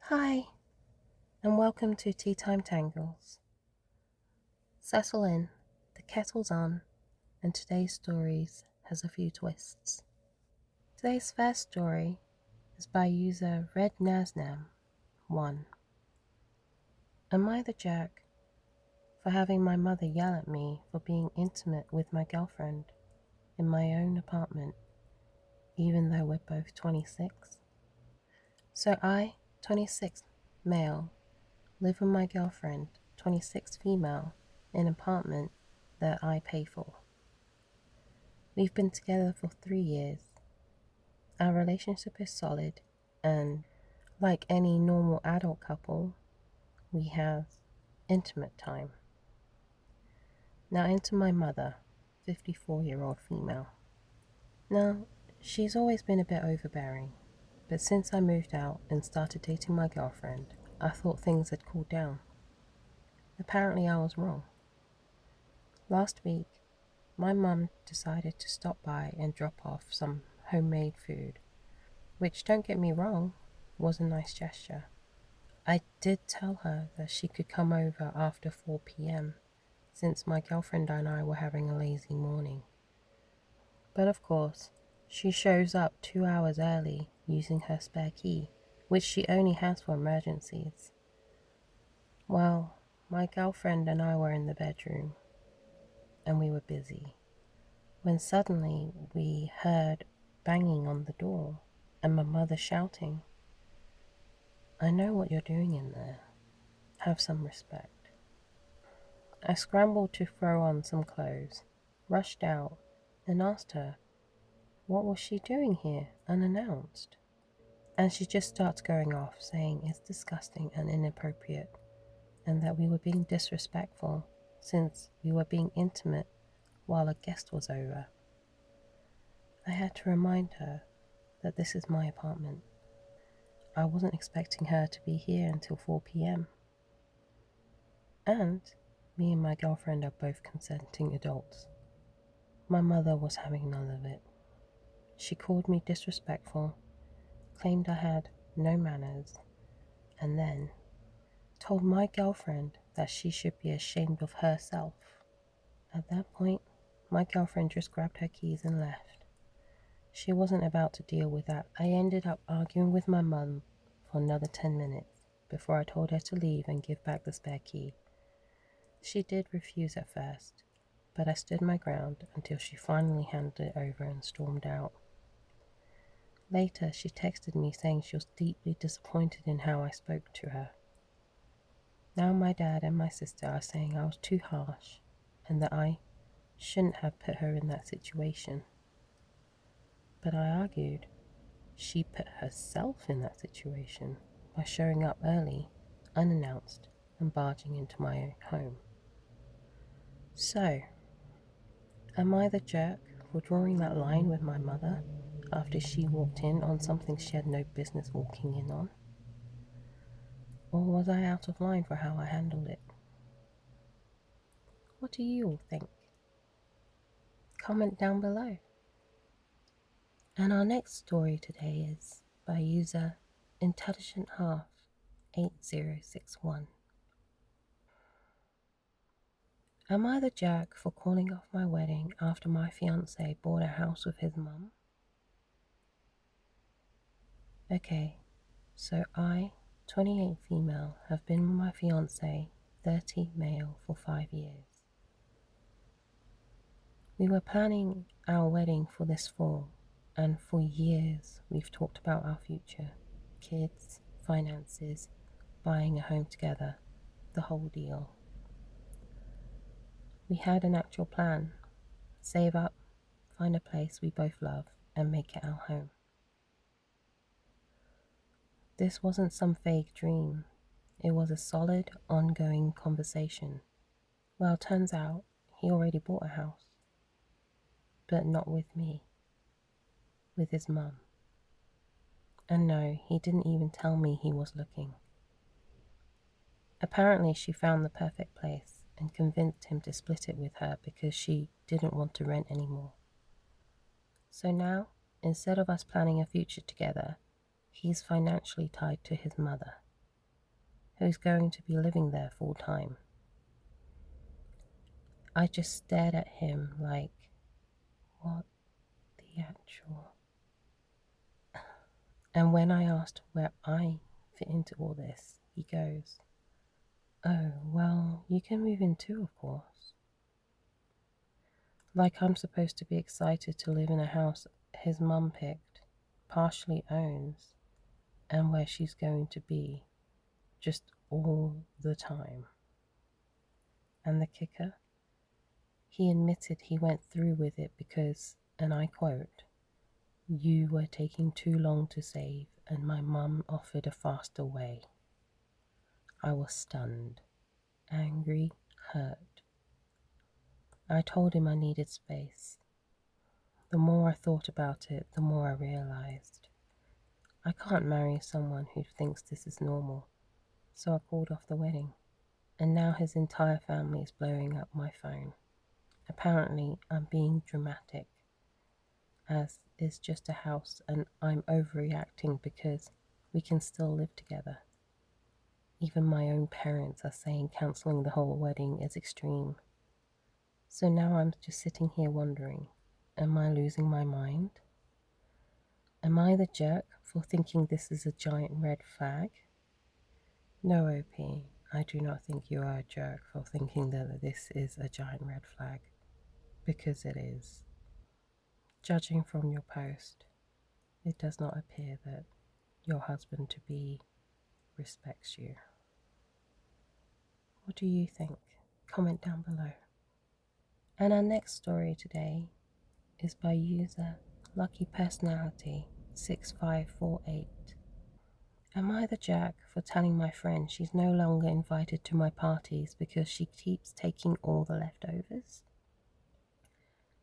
Hi, and welcome to Tea Time Tangles. Settle in, the kettle's on, and today's stories has a few twists. Today's first story is by user Red Nasnam 1. Am I the jerk for having my mother yell at me for being intimate with my girlfriend in my own apartment, even though we're both 26? So I, 26 male, live with my girlfriend, 26 female, in an apartment that I pay for. We've been together for 3 years. Our relationship is solid, and like any normal adult couple, we have intimate time. Now into my mother, 54-year-old female. Now, she's always been a bit overbearing, but since I moved out and started dating my girlfriend, I thought things had cooled down. Apparently I was wrong. Last week, my mum decided to stop by and drop off some homemade food, which, don't get me wrong, was a nice gesture. I did tell her that she could come over after 4 p.m. since my girlfriend and I were having a lazy morning. But of course, she shows up 2 hours early using her spare key, which she only has for emergencies. Well, my girlfriend and I were in the bedroom, and we were busy, when suddenly we heard banging on the door and my mother shouting, "I know what you're doing in there. Have some respect." I scrambled to throw on some clothes, rushed out, and asked her what was she doing here unannounced. And she just starts going off saying it's disgusting and inappropriate, and that we were being disrespectful since we were being intimate while a guest was over. I had to remind her that this is my apartment. I wasn't expecting her to be here until 4 p.m. And me and my girlfriend are both consenting adults. My mother was having none of it. She called me disrespectful, claimed I had no manners, and then told my girlfriend that she should be ashamed of herself. At that point, my girlfriend just grabbed her keys and left. She wasn't about to deal with that. I ended up arguing with my mum for another 10 minutes before I told her to leave and give back the spare key. She did refuse at first, but I stood my ground until she finally handed it over and stormed out. Later, she texted me saying she was deeply disappointed in how I spoke to her. Now my dad and my sister are saying I was too harsh and that I shouldn't have put her in that situation. But I argued she put herself in that situation by showing up early, unannounced, and barging into my home. So, am I the jerk for drawing that line with my mother after she walked in on something she had no business walking in on? Or was I out of line for how I handled it? What do you all think? Comment down below. And our next story today is by user Intelligent Half 8061. Am I the jerk for calling off my wedding after my fiance bought a house with his mum? Okay, so I, 28 female, have been with my fiance, 30 male, for 5 years. We were planning our wedding for this fall, and for years we've talked about our future, kids, finances, buying a home together, the whole deal. We had an actual plan: save up, find a place we both love, and make it our home. This wasn't some vague dream. It was a solid, ongoing conversation. Well, turns out he already bought a house. But not with me. With his mum. And no, he didn't even tell me he was looking. Apparently she found the perfect place and convinced him to split it with her because she didn't want to rent anymore. So now, instead of us planning a future together, he's financially tied to his mother, who's going to be living there full time. I just stared at him like, what the actual? And when I asked where I fit into all this, he goes, "Oh, well, you can move in too, of course." Like I'm supposed to be excited to live in a house his mum picked, partially owns, and where she's going to be just all the time. And the kicker? He admitted he went through with it because, and I quote, "You were taking too long to save, and my mum offered a faster way." I was stunned, angry, hurt. I told him I needed space. The more I thought about it, the more I realized I can't marry someone who thinks this is normal, so I called off the wedding. And now his entire family is blowing up my phone. Apparently, I'm being dramatic, as it's just a house and I'm overreacting because we can still live together. Even my own parents are saying cancelling the whole wedding is extreme. So now I'm just sitting here wondering, am I losing my mind? Am I the jerk for thinking this is a giant red flag? No, OP, I do not think you are a jerk for thinking that this is a giant red flag, because it is. Judging from your post, it does not appear that your husband to be respects you. What do you think? Comment down below. And our next story today is by user Lucky Personality 6548. Am I the jerk for telling my friend she's no longer invited to my parties because she keeps taking all the leftovers?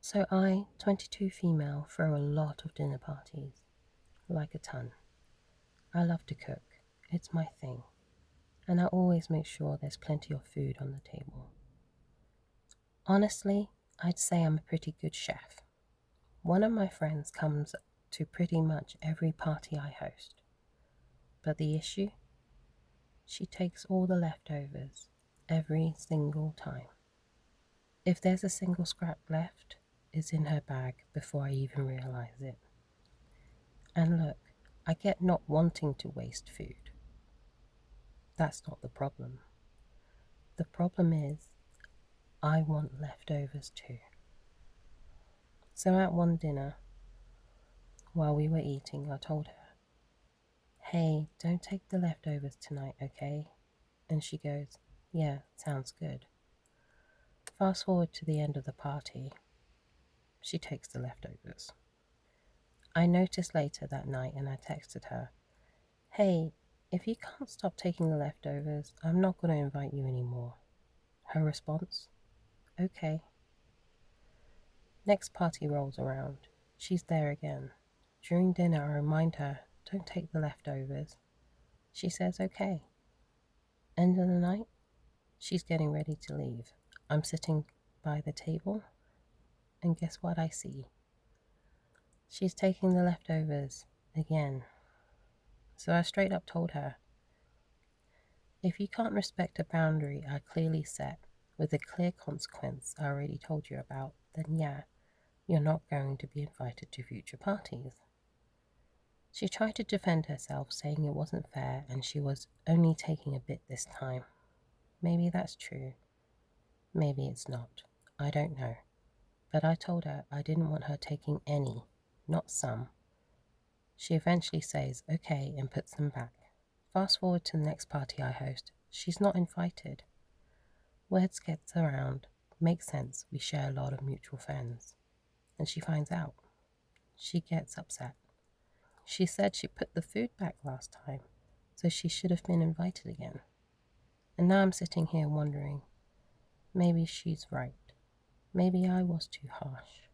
So I, 22 female, throw a lot of dinner parties, like a ton. I love to cook, it's my thing, and I always make sure there's plenty of food on the table. Honestly, I'd say I'm a pretty good chef. One of my friends comes to pretty much every party I host. But the issue? She takes all the leftovers every single time. If there's a single scrap left, it's in her bag before I even realize it. And look, I get not wanting to waste food. That's not the problem. The problem is, I want leftovers too. So at one dinner, while we were eating, I told her, "Hey, don't take the leftovers tonight, okay?" And she goes, "Yeah, sounds good." Fast forward to the end of the party, she takes the leftovers. I noticed later that night and I texted her, "Hey, if you can't stop taking the leftovers, I'm not going to invite you anymore." Her response, "Okay." Next party rolls around. She's there again. During dinner, I remind her, "Don't take the leftovers." She says, "Okay." End of the night, she's getting ready to leave. I'm sitting by the table, and guess what I see? She's taking the leftovers again. So I straight up told her, "If you can't respect a boundary I clearly set, with a clear consequence I already told you about, then yeah, you're not going to be invited to future parties." She tried to defend herself, saying it wasn't fair and she was only taking a bit this time. Maybe that's true. Maybe it's not. I don't know. But I told her I didn't want her taking any, not some. She eventually says okay and puts them back. Fast forward to the next party I host. She's not invited. Words gets around. Makes sense, we share a lot of mutual friends. And she finds out. She gets upset. She said she put the food back last time, so she should have been invited again. And now I'm sitting here wondering, maybe she's right. Maybe I was too harsh.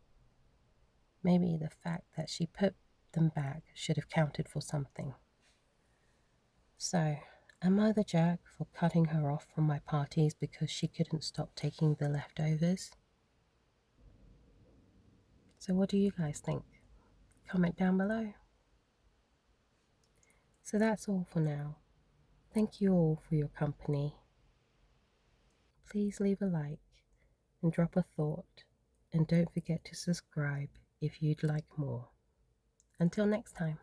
Maybe the fact that she put them back should have counted for something. So, am I the jerk for cutting her off from my parties because she couldn't stop taking the leftovers? So what do you guys think? Comment down below. So that's all for now. Thank you all for your company. Please leave a like and drop a thought, and don't forget to subscribe if you'd like more. Until next time.